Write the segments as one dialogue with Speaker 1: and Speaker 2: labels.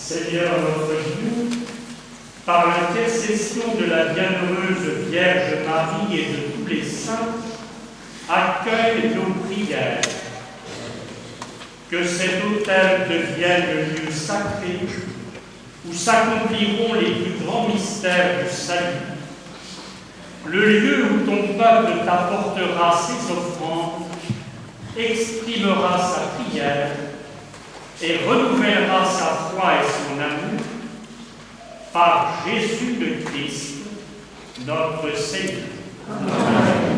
Speaker 1: Seigneur notre Dieu, par l'intercession de la bienheureuse Vierge Marie et de tous les saints, accueille nos prières. Que cet autel devienne le lieu sacré où s'accompliront les plus grands mystères du salut, le lieu où ton peuple t'apportera ses offrandes, exprimera sa prière et renouvellera sa foi et son amour par Jésus le Christ, notre Seigneur. Amen.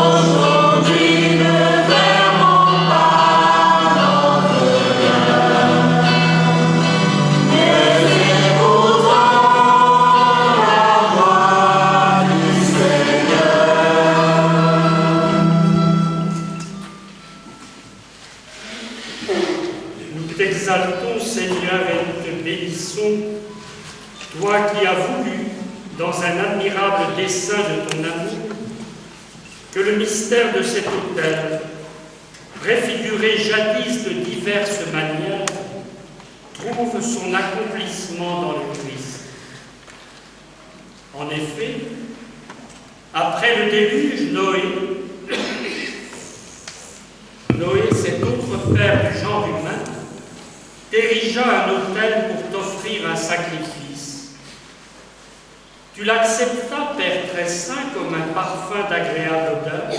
Speaker 2: Aujourd'hui ne fermons
Speaker 1: t'exaltons, Seigneur, et nous te bénissons, toi qui as voulu, dans un admirable dessein de ton amour, que le mystère de cet autel, préfiguré jadis de diverses manières, trouve son accomplissement dans le Christ. En effet, après le déluge, Noé, cet autre père du genre humain, érigea un autel pour t'offrir un sacrifice. Tu l'acceptas, Père très saint, comme un parfum d'agréable odeur,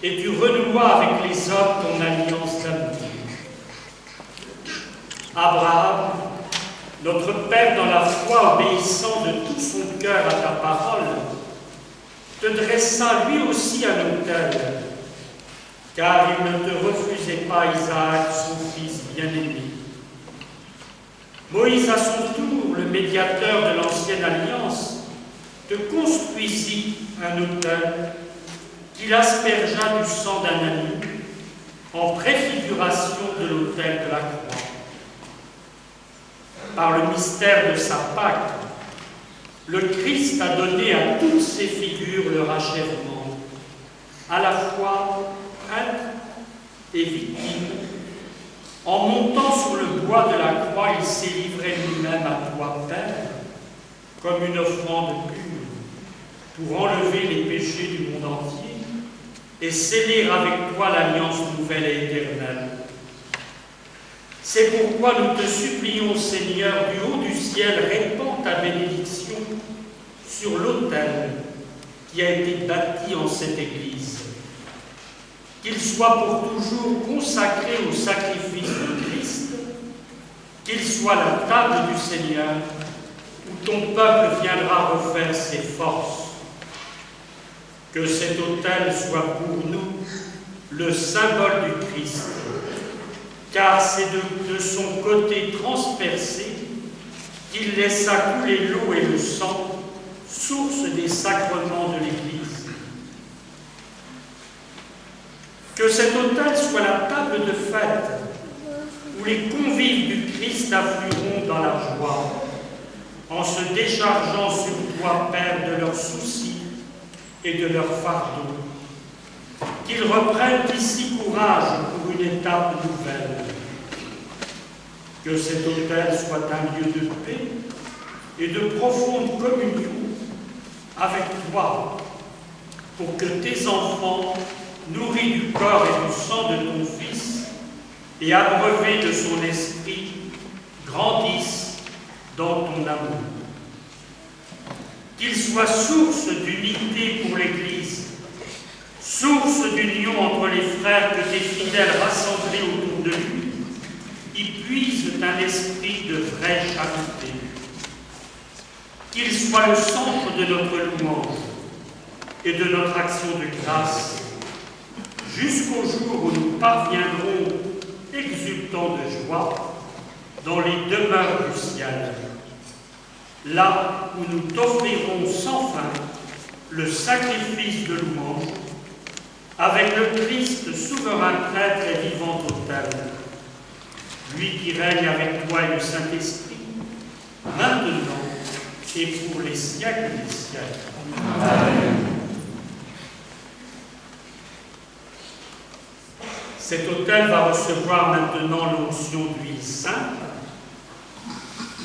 Speaker 1: et tu renouas avec les hommes ton alliance d'amour. Abraham, notre Père dans la foi, obéissant de tout son cœur à ta parole, te dressa lui aussi un autel, car il ne te refusait pas Isaac, son fils bien-aimé. Moïse, à son tour, le médiateur de l'ancienne alliance, te construisit un autel qu'il aspergea du sang d'un agneau en préfiguration de l'autel de la croix. Par le mystère de sa Pâque, le Christ a donné à toutes ces figures leur achèvement, à la fois prêtre et victime. En montant sur le bois de la croix, il s'est livré lui-même à toi, Père, comme une offrande pure, pour enlever les péchés du monde entier et sceller avec toi l'alliance nouvelle et éternelle. C'est pourquoi nous te supplions, Seigneur, du haut du ciel, répands ta bénédiction sur l'autel qui a été bâti en cette Église. Qu'il soit pour toujours consacré au sacrifice de Christ, qu'il soit la table du Seigneur, où ton peuple viendra refaire ses forces. Que cet autel soit pour nous le symbole du Christ, car c'est de son côté transpercé qu'il laissa couler l'eau et le sang, source des sacrements de l'Église. Que cet autel soit la table de fête où les convives du Christ afflueront dans la joie, en se déchargeant sur toi, Père, de leurs soucis et de leurs fardeaux. Qu'ils reprennent ici courage pour une étape nouvelle. Que cet autel soit un lieu de paix et de profonde communion avec toi, pour que tes enfants, nourris du corps et du sang de ton Fils et abreuvés de son esprit, grandissent dans ton amour. Qu'il soit source d'unité pour l'Église, source d'union entre les frères, que tes fidèles rassemblés autour de lui y puisent un esprit de vraie charité. Qu'il soit le centre de notre louange et de notre action de grâce, jusqu'au jour où nous parviendrons, exultants de joie, dans les demeures du ciel, là où nous t'offrirons sans fin le sacrifice de louange, avec le Christ souverain prêtre et vivant autel, lui qui règne avec toi et le Saint-Esprit, maintenant et pour les siècles des siècles. Amen. Cet autel va recevoir maintenant l'onction d'huile sainte.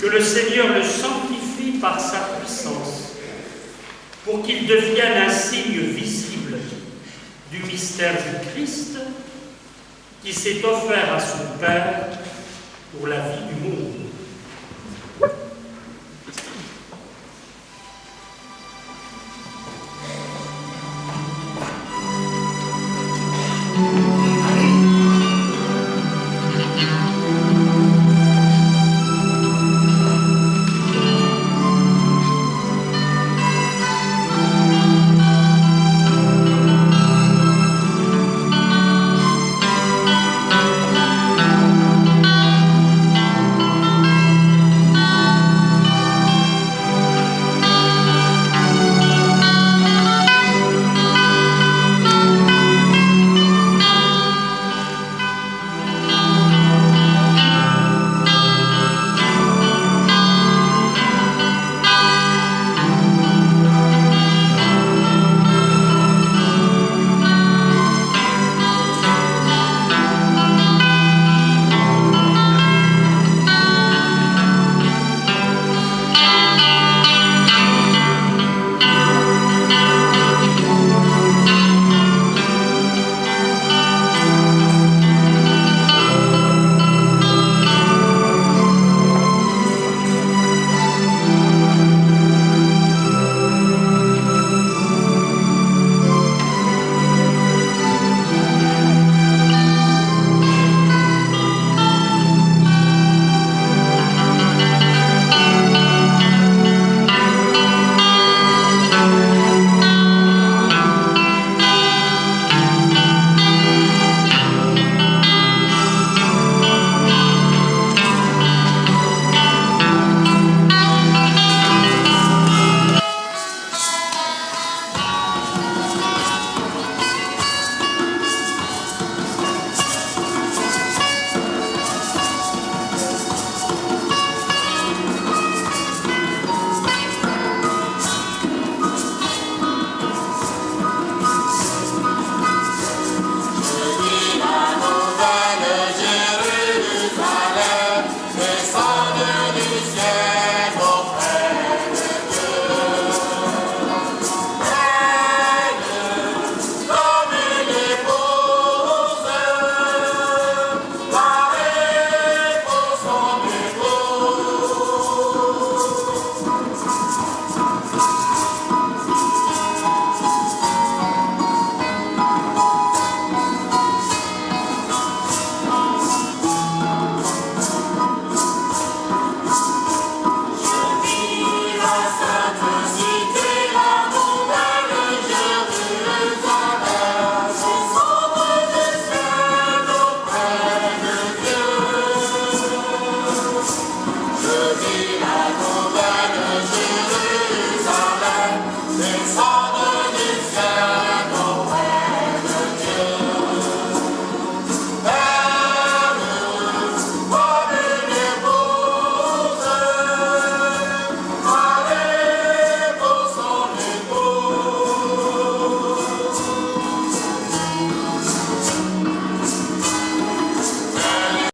Speaker 1: Que le Seigneur le sanctifie par sa puissance, pour qu'il devienne un signe visible du mystère du Christ qui s'est offert à son Père pour la vie du monde.